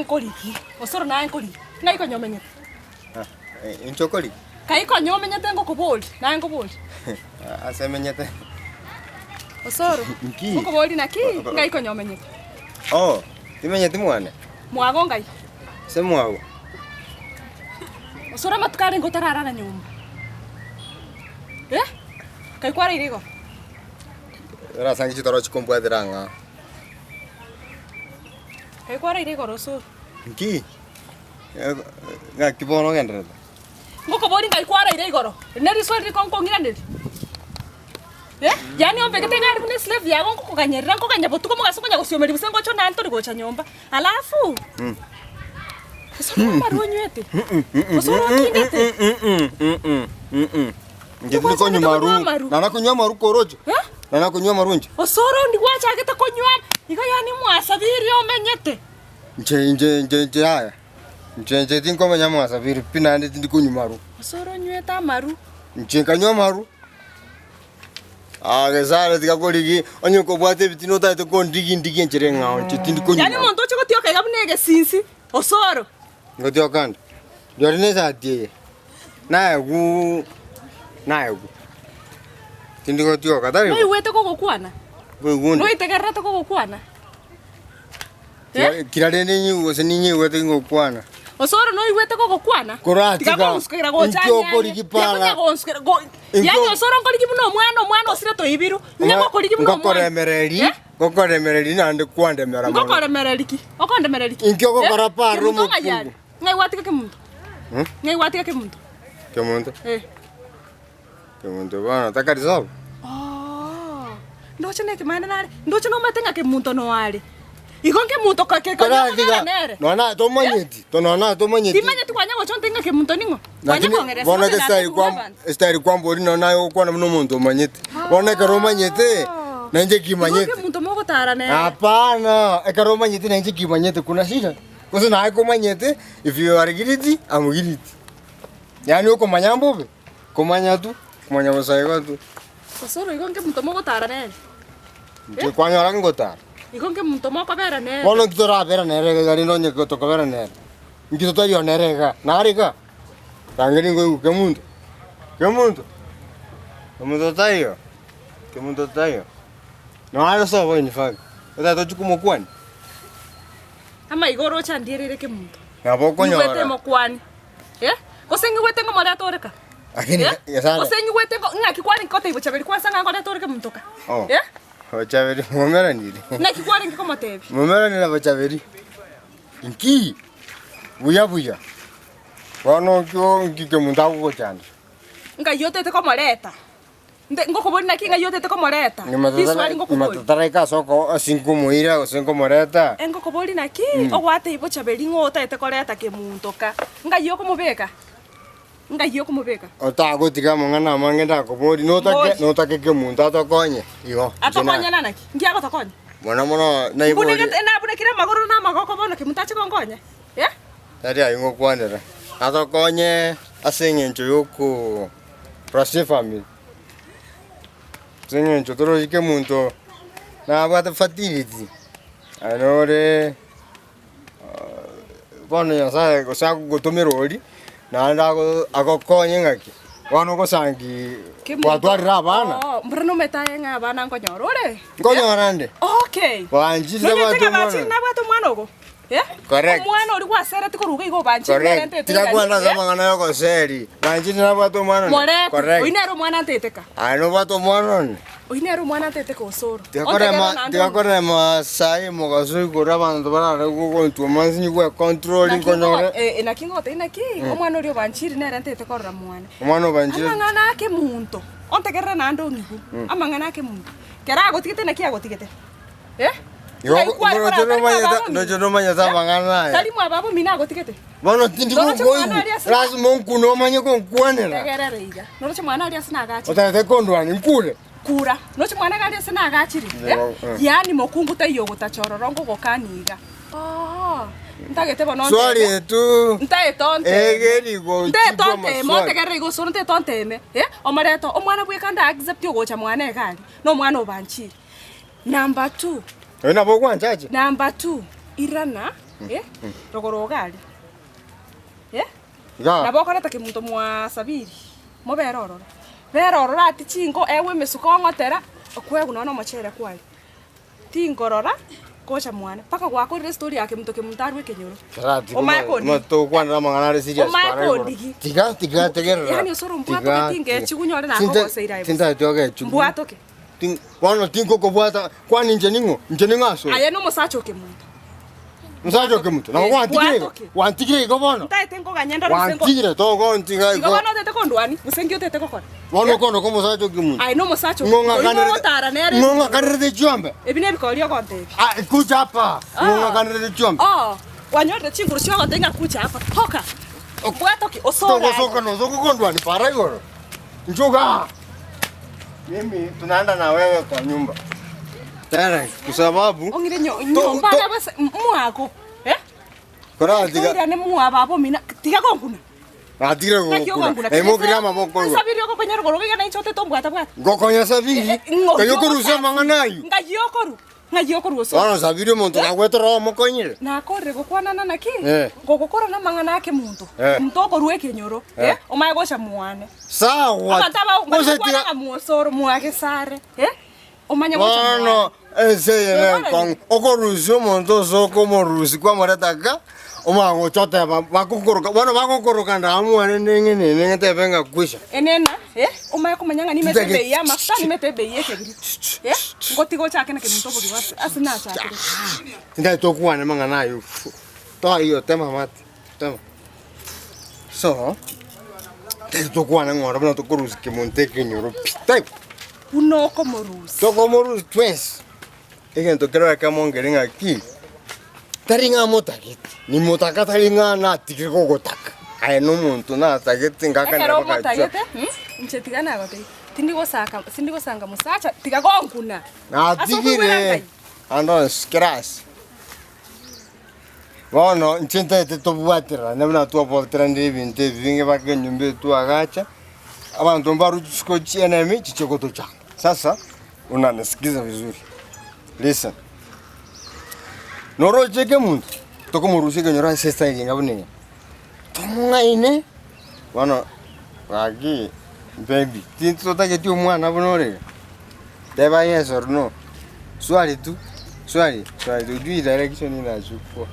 nkoriki. Osoro na nkoriki. Ngai konyomenye. Inchokoli. Kai konyomenye tengo koboli. Na ngoboli. Asemenyete. Osoro. Ngoboli na ki ngai konyomenye. Oh, timenyete mwana. Mwago ngai. Se mwago. Osoro matukare ngotarara na nyumba. Kai kwara irigo. Era sangi chitoro chikombwaderanga. Kai kwara irigo roso. Nki. Nga kibono gendere. Ngoko bori ngai kwara irigo. Neri swali konkongira neri. Yani ombe ketengari kune slave yago ngoko kanyerira ngoko kanyabotuko mugaso konya gosiomeri busengo cho nantori gocha nyomba. Alafu. Osoro marunywete. Osoro kindete. Ngeti konyo maru. Nana kunywa maru korojo. Nana kunywa marunje. Osoro ndi wacha ageta konywa. Iga yani mwasabiri omenyete. Nje haya. Nje tinko menya mwasabiri pina ndi kunywa maru. Osoro nyweta maru. Nje kanywa maru. Gezara tikakoliki onyo kobwate bitino taito kondigi ndigi njere ngao chitindi kunywa. Yani muntu chiko tioka igabunege sinsi. Osoro. Ngotio kanda. Jorine satie. Naegu. Tindi gotio katari. Noi wete kugukwana. Gugunda. Noi tegerrete kugukwana. Kirarene nyu oseninyi wete ngokwana. Osoro noi wete kugukwana. Korati. Tikagonskira gocha. Nkokoliki pala. Yani osoro nkoliki muno mwana osire to ibiru. Nyako koliki muno mwana. Ngokoremereri nande kwandemera mwana. Ngokoremereriki. Okondemereriki. Inkyo gokora paro mu. Ngai watika ke muntu. Ngai watika ke muntu. Ke muntu? Ke muntu bana takarizo. Ndoche neke maana nare. Ndoche no matenga ke muntu no wale. Ikonke muntu kake nere. Nona tomanyeti. Tonona tomanyeti. Timanyeti kwanya gochontenga ke muntu ningo. Kwanya kongeresa. Bona ke style kwambo rino nayo kwana muno muntu manyeti. Bona ke romanyete. Nanje kimanyeti. Ke muntu mogo tara nere. Hapana, e romanyeti nanje kimanyeti kuna shida. Kosa na ko manyete if you are giriti amugiriti. Yani uko manyambo be. Komanya tu, komanya basaiwa tu. Osoro ikonke muntu mogo tara nere. Ke kwanya rangotara. Ikonke muntu mogo bera nere. Bono kitora bera nere gari no nye kotoka bera nere. Ngito to yo nere ga. Narika. Tangeri ngo ke muntu. Ke muntu. Kemuntu tayo. Kemuntu tayo. No ayo so bo ni fa. Ota to chukumo kwani. Ama igoro chandirire ke muntu. Ngabo konyo. Wete mo kwani. Kosengi wete ngo mara toreka. Akini yasana. Kosengi wete ngo ngaki kwani kote ibo chabeli kwa sanga ngora toreka mutoka. Chaveri momera ndiri. Ngaki kwani ngiko matebi. Momera ni na chaveri. Inki. Buya. Wano kyo ngike mundago ko chanda. Nga yote te komoreta. Ngoko bori na kinga yote te komoreta. Iswali ngoko bori. Matatara ka soko 5 muira o 5 moreta. Ngoko bori na ki ogwate ibo chabeli ngota te koreta ke muntoka. Nga yoko mobeka. Otago tika mangana mangenda ko bori no take ke munta to konye. Iyo. Atokonya nanaki. Ngiago tokonya. Mona na ibo. Bune kira magoro na magoko bono ke muntache kongonya. Tari ayungo kwandera. Atokonye asengencho yoko. Proste family. Sengencho toro ike munto. Na abata fatility. Anore bono ya sa ko sa ko tomerori. Na ndago agokonye ngaki. Wano ko sangi. Watwarira abana. Mbrano metaye nga abana nkonyorore. Nkonyorande. Okay. Banjira bato mwana ogo. Correct. Mwana uri kwa sera tiko ruga igo banjira nte. Tikakwanda sama ngana yoko seri. Banjira bato mwana. Correct. Oinero mwana nteteka. Ano bato mwana. Oinero mwana nteteka osoro. Tikakorema sai mogaso ikora bantu bara ko tu manzi ko controlling konyore. Na kingote inaki omwana uri banjira nere nteteka ora mwana. Omwana banjira. Amangana ke muntu. Ontegerera nando ngiku. Amangana ke muntu. Kera gotigete na kia gotigete. No manya zamangana. Tali mwa babu mina gotigete. Bono tindi ko ras monku no manya ko kwanera. Tegerera iga. No che mwana ali asina gachi. Otete kondwani nkule. Kura. No che mwana ali asina gachiri. Yani mokungu tayo gotachororongo gokaniga. Ntagete bono. Sorry tu. Ntae tonte. Egeri go. Ntae tonte, monte gerre go soro ntae tonte me. Omareto omwana bwekanda accept yo gocha mwana ekali. No mwana obanchi. Number 2. Wena bogwa nchaje? Number 2. Irana rogoro gari Ga. na boko reta kimuntu mwa sabiri mo berorora ati chingo ewe mesuko ngotera okwegu nono machere kwali tingorora kocha mwana paka gwakorire story yake mtu arwe kenyoro Mato kwana mangana serious para. Tiga tegera. yani osoro mbwato tinge chigunyore na ko seira Tinta joge chugu. mbwato ke Wano tinko ko bwata kwani njeningo aso. aya no musacho ke muntu Musacho ke muntu. Na wantigire ko bono. Ntaete ngo ganyenda rusengo. Wantigire to go ntiga Tiga bono tete ko ndwani, musengi tete ko kora. Wono kono ko musacho ke muntu. Ai no musacho. Ngonga kanere de chombe. Ebine bikorio konte. Ah, kuja hapa. Ngonga kanere de chombe. Wanyote chinguru sio ngotenga kucha hapa. Hoka. Bwato ki osora. Soka no soko kondwani para igoro. Njoga. Mimi tunaenda na wewe kwa nyumba. Tara, kwa sababu ongire nyomba na base muako. Kora tiga. Ira ne muaba hapo mina. Tiga konguna. Atire go. Mo grama mo ko. Sabiri ko konyero ko ngana ichote to bwata bwata. Gokonya sabiri. Kayo kurusa manganayo. Ngayokoru so. Wana sabiri muntu agwetoro mo konyire. Na korre go kwana na ki. Gogokora na mangana yake muntu. Mtoko ruwe kenyoro. Omaye gosha muane. Sawa. Ataba ngosha muosoro muake sare. Omanya gosha. Wana ese kong okorusi muntu soko morusi kwa moretaka. Omango chote bakukoroka. Wana bakukoroka ndamuane nenge tebenga kwisha. Enena, omaye kumanyanga ni metebe ya mafta ni metebe yeke biri. Ngotigo chake na kemuntu buri wase asina chake. Nda tokuana manganayo. To iyo tema mati. Tema. So, tokuana ngora bana tokurusi ke monteke nyoro. Pitai. Uno komorusi. Tokomorus twins. Egen creo que mongering aquí. Taringa motakit. Ni motaka taringa na tikiko gotaka. Ai no muntu na takiti ngaka na baka. Nchetigana gote. Tindigo sanga musacha tigagonguna. Na tigire. Ando skras. Bueno, nchenta to buatira. Nebna to poltra ndivinte vinge baka nyumbe tu agacha. Abantu mbaru chikochi enemy chichokoto cha. Sasa unanisikiza vizuri. Listen. Noro cheke muntu. Toko murusi ke nyora sesta yenga bune. Tomunga ine. Wana wagi baby. Tinto take tu mwana bunore. Deba yes or no. Swali tu. Swali tu direction ina chuko.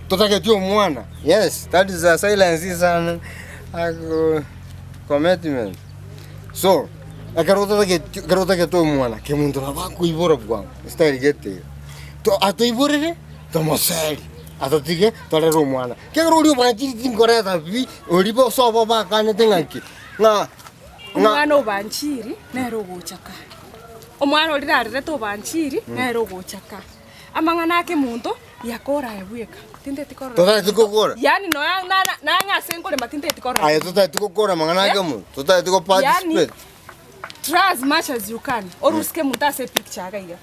Totake tu mwana. Yes, that is a silence is an commitment. So, garota que todo mwana ke muntu na bakuibora bwa. Style gete. To atoiborere tomoseri atotige torero mwana kegruri banchi tingoreta bi oribo sobo bakane tengaki na omwana obanchiri nero gochaka omwana orirarire to banchiri nero gochaka amangana ake muntu yakora ebweka tinde tikora tota tikokora yani no na ngase ngore matinde tikora ayo tota tikokora mangana ake muntu tota tiko participate try as much as you can oruske muntu ase picture agaiga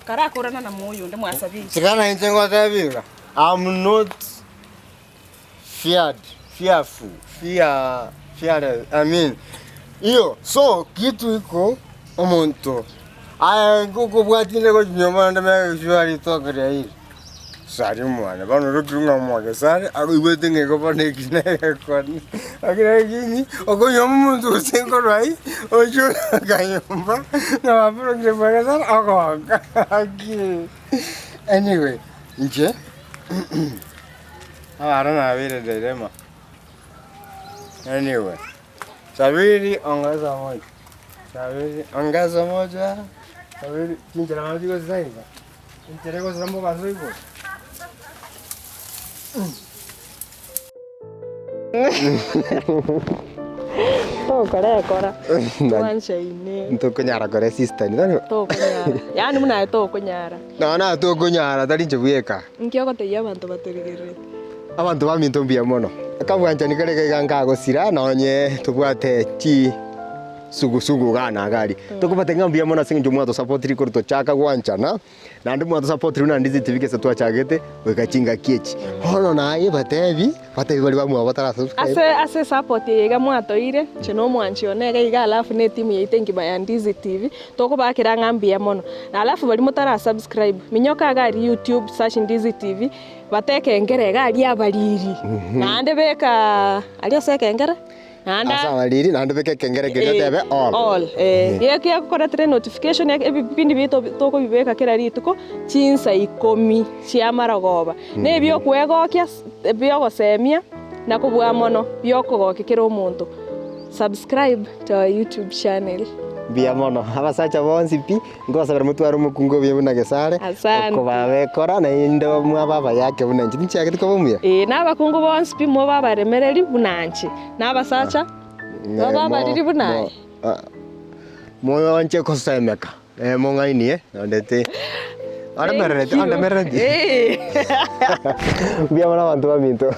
kara korana na moyo nde mwasabiri tikana intengo tabira I'm not fearful I mean iyo so kitu iko omuntu aya kuko bwatinde ko nyoma ndame shwari tokere hii sari mwana bano rukunga mwake sari ako ibete ngeko bane kineke kwani akira gini okonyo muntu usengo rai ojo kayomba na wapro kile bwana sari ako aki anyway nje na vile dilema anyway sabiri ongeza moja sabiri kinjera maji kwa sasa hivi kinjera sambo kaso hivyo Tokora. Tuansha ine. Ntokonyara kore sister ni nani? Tokonyara. Yani muna tokonyara. Na tokonyara tari nchebuyeka. Nkioko te yabantu baturigere. Abantu baminto mbia mono. Akabwanja ni kare ganga gosira nonye tubwate chi sugu gana gari tukubate ngambia mona singi mwa to support ri kurto chaka gwanchana na ndi mwa to support ri na ndizi tivike se twachagete wekachinga kiechi hono na ye batebi bali bamwe batara subscribe ase support yega mwato ire chino mwanchi onega iga alafu ne timu yaite ngima ya Ndizi TV tukubakira ngambia mono na alafu bali mutara subscribe minyoka gari YouTube search Ndizi TV bateke ngere gari abaliri nande beka alio seke ngere nanda asa baliri nande beke kengere gerete all yeke akora tre notification ebipindi bito toko bibeka kera rituko chinsa 10 cia maragoba ne byo kwegokia byo gosemia na kubwa mono byo kugokikira umuntu subscribe to our YouTube channel bia mono abasacha bonsi pi ngosabera mutwaro mukungo bye buna gesare ko babe kora na indo mwa baba yake buna nchi nchi yake tukobumya na bakungu bonsi pi mo baba remereri bunanchi na abasacha baba riri bunai moyo wanche kosemeka mongaini ndete ara merete bia mono bantu baminto